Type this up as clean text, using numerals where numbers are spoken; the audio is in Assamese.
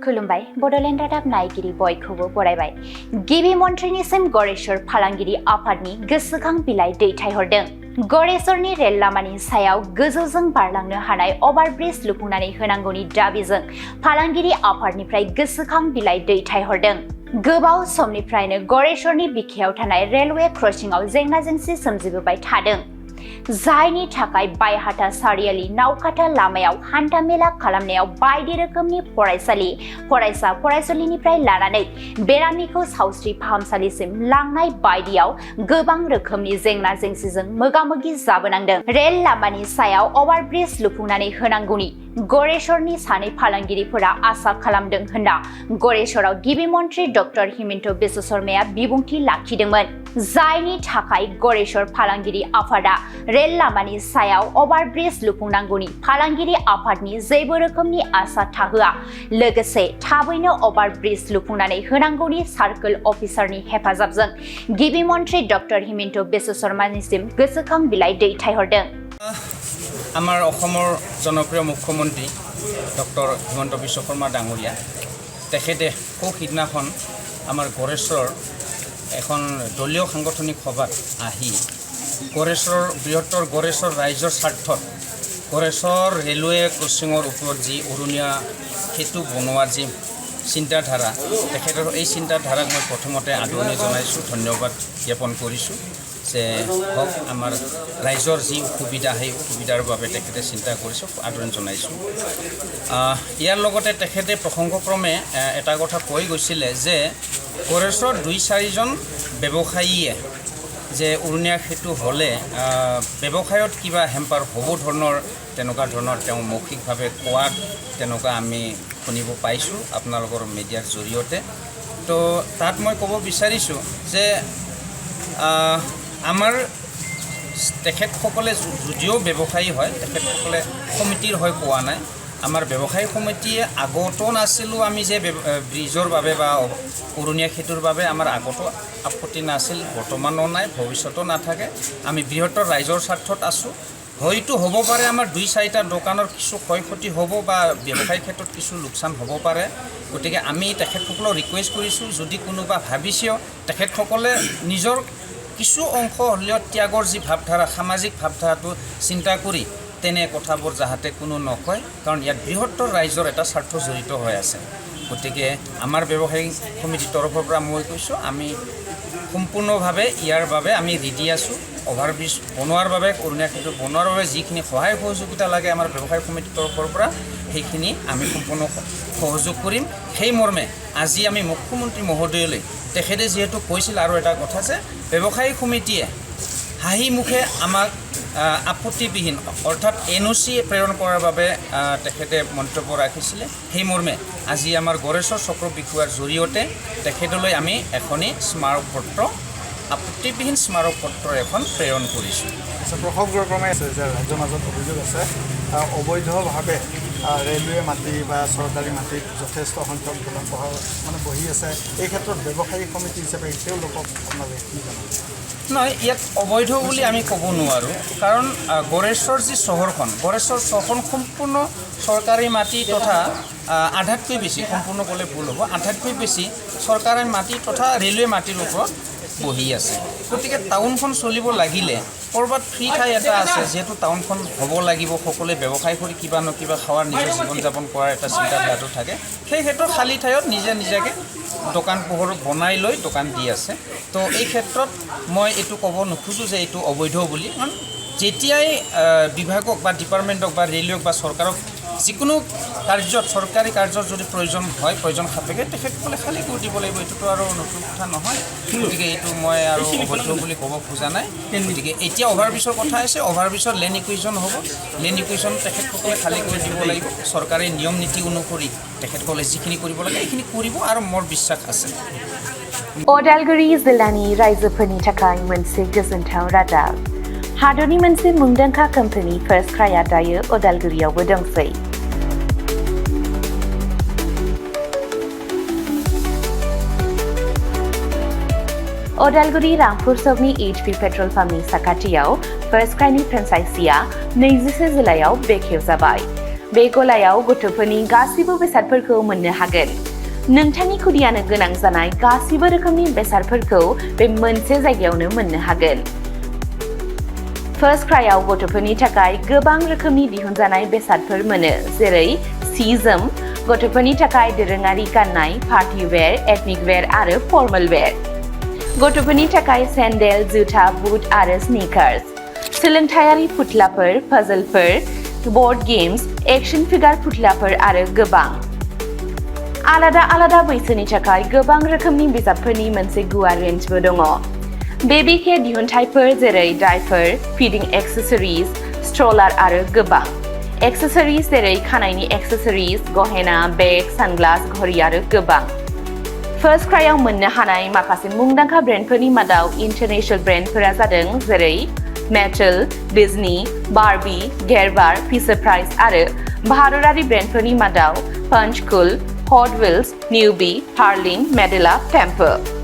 खुलुमबाय बडलेण्ड रादाब नायगिरि बयखौबो बरायबाय गिबि मन्थ्रिनिसिम गरेश्वर फालांगिरि आफादनि गोसोखां बिलाइ दैथायहरदों गरेश्वरनि रेल लामानि सायाव गोजौजों बारलांनो हानाय अभारब्रिज लुफुंनानै होनांगौनि दाबिजों फालांगिरि आफादनिफ्राय गोसोखां बिलाइ दैथायहरदों गोबाव समनिफ्रायनो गरेश्वरनि बिखायाव थानाय रेलवे क्रसिंआव जेंना जेंसि सोमजिबोबाय थादों जायनि थाखाय बायहाटा सारियालि नावकाटा लामायाव हान्थामेला खालामनायाव बायदि रोखोमनि फरायसा फरायसुलिनिफ्राय लानानै बेरामिखौ सावस्रि फाहामसालिसिम लांनाय बायदियाव गोबां रोखोमनि जेंना जेंसिजों मोगा-मोगि जाबोनांदों रेल लामानि सायाव अभारब्रिज लुफुंनानै होनांगौनि गरेश्वरनि सानै फालांगिरिफोरा आसा खालामदों होनना गरेश्वराव गिबि मन्थ्रि डक्टर हिमन्त बिश्व शर्माया बिबुंथि लाखिदोंमोन जायनि थाखाय गरेश्वर फालांगिरि आफादा रेल लामानि सायाव अभारब्रिज लुफुंनांगौनि फालांगिरि आफादनि जेबो रोखोमनि आसा थाहोआ लोगोसे थाबैनो अभारब्रिज लुफुंनानै होनांगौनि सार्कल अफिसारनि हेफाजाबजों गिबि मन्थ्रि डक्टर हिमन्त बिश्व शर्मानिसिम गोसोखां बिलाइ दैथायहरदों आमार अखमर जनप्रिय मुख्यमंत्री डक्टर हिमन्त बिश्व शर्मा डांगरिया तेखेते खूब सिदिनाखन आमार गरेश्वर এখন দলীয় সাংগঠনিক সভাত আহি गरेश्वर বৃহত্তৰ गरेश्वर ৰাইজৰ স্বাৰ্থত गरेश्वर ৰেলৱে ক্ৰছিঙৰ ওপৰত যি অৰুণীয়া সেতু বনোৱাৰ যি চিন্তাধাৰা তেখেতৰ এই চিন্তাধাৰাক মই প্ৰথমতে আদৰণি জনাইছোঁ ধন্যবাদ জ্ঞাপন কৰিছোঁ যে হওক আমাৰ ৰাইজৰ যি সুবিধা সেই সুবিধাৰ বাবে তেখেতে চিন্তা কৰিছোঁ আদৰণি জনাইছোঁ ইয়াৰ লগতে তেখেতে প্ৰসংগক্ৰমে এটা কথা কৈ গৈছিলে যে गरेश्वर 2-4জন ব্যৱসায়ীয়ে যে অৰুণীয়া সেতু হ'লে ব্যৱসায়ত কিবা হেম্পাৰ হ'ব তেনেকুৱা ধৰণৰ তেওঁ মৌখিকভাৱে কোৱাত তেনেকুৱা আমি শুনিব পাইছোঁ আপোনালোকৰ মিডিয়াৰ জৰিয়তে তো তাত মই ক'ব বিচাৰিছোঁ যে আমাৰ তেখেতসকলে যদিও ব্যৱসায়ী হয় তেখেতসকলে সমিতিৰ হৈ কোৱা নাই আমাৰ ব্যৱসায়ী সমিতিয়ে আগতো নাছিলোঁ আমি যে ব্ৰিজৰ বাবে বা অৰুণীয়া সেতুৰ বাবে আমাৰ আগতো আপত্তি নাছিল বৰ্তমানো নাই ভৱিষ্যতো নাথাকে আমি বৃহত্তৰ ৰাইজৰ স্বাৰ্থত আছোঁ হয়তো হ'ব পাৰে আমাৰ 2-4টা দোকানৰ কিছু ক্ষয়ক্ষতি হ'ব বা ব্যৱসায়িক ক্ষেত্ৰত কিছু লোকচান হ'ব পাৰে গতিকে আমি তেখেতসকলক ৰিকুৱেষ্ট কৰিছোঁ যদি কোনোবা ভাবিছেও তেখেতসকলে নিজৰ কিছু অংশ হ'লেও ত্যাগৰ যি ভাৱধাৰা সামাজিক ভাৱধাৰাটো চিন্তা কৰি তেনে কথাবোৰ যাহাতে কোনো নকয় কাৰণ ইয়াত বৃহত্তৰ ৰাইজৰ এটা স্বাৰ্থ জড়িত হৈ আছে গতিকে আমাৰ ব্যৱসায়িক সমিতিৰ তৰফৰ পৰা মই কৈছোঁ আমি সম্পূৰ্ণভাৱে ইয়াৰ বাবে আমি ৰেডি আছোঁ অভাৰব্ৰিজ বনোৱাৰ বাবে অৰুণীয়া সেতু বনোৱাৰ বাবে যিখিনি সহায় সহযোগিতা লাগে আমাৰ ব্যৱসায়িক সমিতিৰ তৰফৰ পৰা সেইখিনি আমি সম্পূৰ্ণ সহযোগ কৰিম সেই মৰ্মে আজি আমি মুখ্যমন্ত্ৰী মহোদয়লৈ তেখেতে যিহেতু কৈছিল আৰু এটা কথা যে ব্যৱসায়িক সমিতিয়ে হাঁহি মুখে আমাক আপত্তিবিহীন অৰ্থাৎ NOC প্ৰেৰণ কৰাৰ বাবে তেখেতে মন্তব্য ৰাখিছিলে সেই মৰ্মে আজি আমাৰ गरेश्वर চক্ৰ বিষয়াৰ জৰিয়তে তেখেতলৈ আমি এখনি স্মাৰকপত্ৰ আপত্তিবিহীন স্মাৰকপত্ৰ এখন প্ৰেৰণ কৰিছোঁ প্ৰসংগক্ৰমে আছে যে ৰাজ্যৰ মাজত অভিযোগ আছে অবৈধভাৱে ৰেলৱে মাটি বা চৰকাৰী মাটিত যথেষ্ট সংখ্যক মানে বহি আছে এই ক্ষেত্ৰত ব্যৱসায়িক সমিতি হিচাপে তেওঁলোকক আপোনালোকে কি জনাব নহয় ইয়াত অবৈধ বুলি আমি ক'ব নোৱাৰোঁ কাৰণ गरेश्वर যি চহৰখন गरेश्वर চহৰখন সম্পূৰ্ণ চৰকাৰী মাটি তথা আধাতকৈ বেছি সম্পূৰ্ণ ক'লে ভুল হ'ব আধাতকৈ বেছি চৰকাৰী মাটি তথা ৰেলৱে মাটিৰ ওপৰত বহি আছে গতিকে টাউনখন চলিব লাগিলে ক'ৰবাত ফ্ৰী ঠাই এটা আছে যিহেতু টাউনখন হ'ব লাগিব সকলোৱে ব্যৱসায় কৰি কিবা ন কিবা খাৱাৰ নিজৰ জীৱন যাপন কৰাৰ এটা চিন্তাধাৰাটো থাকে সেই ক্ষেত্ৰত খালী ঠাইত নিজাকৈ দোকান পোহৰ বনাই লৈ দোকান দি আছে তো এই ক্ষেত্ৰত মই এইটো ক'ব নোখোজোঁ যে এইটো অবৈধ বুলি কাৰণ যেতিয়াই বিভাগক বা ডিপাৰ্টমেণ্টক বা ৰেলৱেক বা চৰকাৰক যিকোনো কাৰ্যত চৰকাৰী কাৰ্যত যদি প্ৰয়োজন হয় প্ৰয়োজন সাপেক্ষে তেখেতসকলে খালী কৰি দিব লাগিব এইটোতো আৰু নতুন কথা নহয় গতিকে এইটো মই আৰু অবৈধ বুলি ক'ব খোজা নাই গতিকে এতিয়া অভাৰব্ৰিজৰ কথা আছে অভাৰব্ৰিজৰ লেন ইকুৱেশ্যন হ'ব লেন ইকুৱেশ্যন তেখেতসকলে খালী কৰি দিব লাগিব চৰকাৰী নিয়ম নীতি অনুসৰি তেখেতসকলে যিখিনি কৰিব লাগে এইখিনি কৰিব আৰু মোৰ বিশ্বাস আছে अदालगुरि जिल्लानि रायजोफोरनि थाखाय मोनसे गोजोनथाव रादाब हादरनि मोनसे मुंदांखा कम्पानि फार्स्ट क्राइआ दायो अदालगुरियावबो दंसै अदालगुरि रामपुर सकनि HP पेट्रल पाम्पनि साखाथियाव फार्स्ट क्राइनि फ्रेन्चाइजिआ 21 जुलाइआव बेखेवजाबाय बे गलायाव गथ'फोरनि गासिबो बेसादफोरखौ मोननो हागोन। नोंथांनि खुदियानो गोनां जानाय गासिबो रोखोमनि बेसादफोरखौ बे मोनसे जायगायावनो मोननो हागोन। फार्स्ट क्राइआव गथ'फोरनि थाखाय गोबां रोखोमनि दिहुनजानाय बेसादफोर मोनो, जेरै सि-जोम, गथ'फोरनि थाखाय दोरोङारि गाननाय, पार्टी वेर, एथनिक वेर आरो फर्मेल वेर। गथ'फोरनि थाखाय सेन्डेल, जुथा, बुट आरो स्निकार्स। सोलोंथायारि फुथुलाफोर, पाजलफोर, बर्ड गेम्स, एक्शन फिगार फुथुलाफोर आरो गोबां। आलादा बैसोनि थाखाय गोबां रोखोमनि बिजाबफोरनि मोनसे गुवार रेन्जबो दङ। बेबी केयार दिहुनथायफोर जेरै डायपार, फिडिं एक्सेसरिज, स्ट्रलार आरो गोबां। एक्सेसरिज जेरै खानायनि एक्सेसरिज, गहेना, बेग, सानग्लास, घड़ी आरो गोबां। फार्स्ट क्राइआव मोननो हानाय माखासे मुंदांखा ब्रेन्डफोरनि मादाव इन्टारनेशनेल ब्रेन्डफोरा जादों जेरै metal, Disney, Barbie, गेरबार, Fisher price आरो भारतारि ब्रेन्डफोरनि मादाव पंचकुल, हट व्हील्स, निउबी, हार्लिन, मेडेला, टेम्पल।